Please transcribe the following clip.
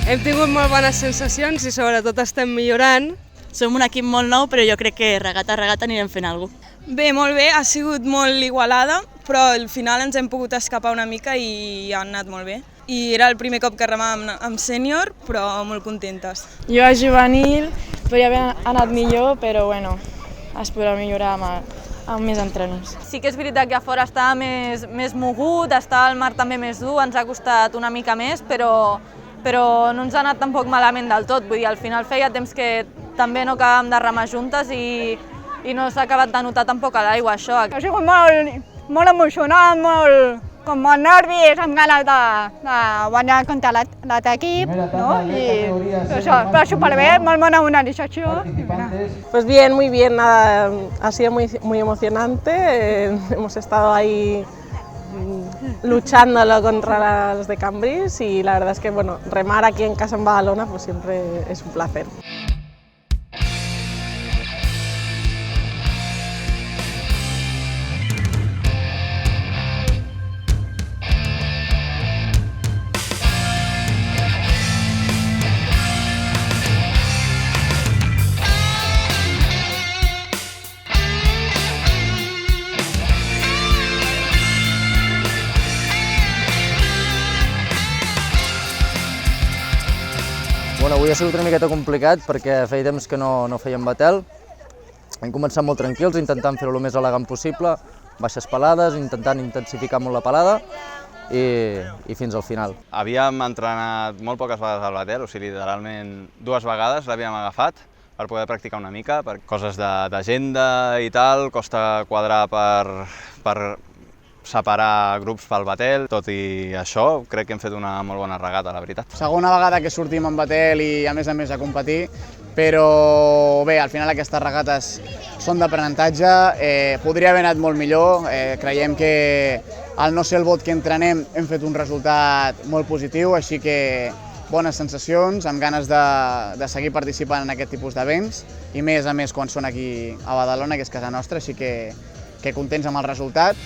Hem tingut molt bones sensacions i sobretot estem millorant. Som un equip molt nou, però jo crec que regata a regata anirem fent alguna cosa. Bé, molt bé, ha sigut molt igualada, però al final ens hem pogut escapar una mica i ha anat molt bé. I era el primer cop que remàvem amb sènior, però molt contentes. Jo a juvenil podria haver anat millor, però bueno, es podrà millorar amb més entrenaments. Sí que és veritat que a fora està més mogut, està el mar també més dur, ens ha costat una mica més, però no ens ha anat tampoc malament del tot. Vull dir, al final feia temps que també no acabàvem de remar juntes i no s'ha acabat de notar tampoc a l'aigua, això. Ha sigut molt emocionant, com molt nervis, amb ganes de guanyar contra l'altre equip, ¿no? Y eso, pero superbé, muy buena organización. Pues bien, muy bien, nada, ha sido muy emocionante, hemos estado ahí luchándolo contra las de Cambrils y la verdad es que bueno, remar aquí en casa en Badalona pues siempre es un placer. Bueno, avui ha sigut una miqueta complicat perquè feia temps que no fèiem batel. Hem començat molt tranquils, intentant fer-ho el més elegant possible, baixes pelades, intentant intensificar molt la pelada i fins al final. Havíem entrenat molt poques vegades al batel, o sigui, literalment 2 vegades l'havíem agafat per poder practicar una mica, per coses d'agenda i tal, costa quadrar per separar grups pel batel. Tot i això, crec que hem fet una molt bona regata, la veritat. Segona vegada que sortim en batel i a més a competir, però bé, al final aquestes regates són d'aprenentatge, podria haver anat molt millor, creiem que al no ser el bot que entrenem hem fet un resultat molt positiu, així que bones sensacions, amb ganes de seguir participant en aquest tipus d'events i més a més quan són aquí a Badalona, que és casa nostra, així que contents amb el resultat.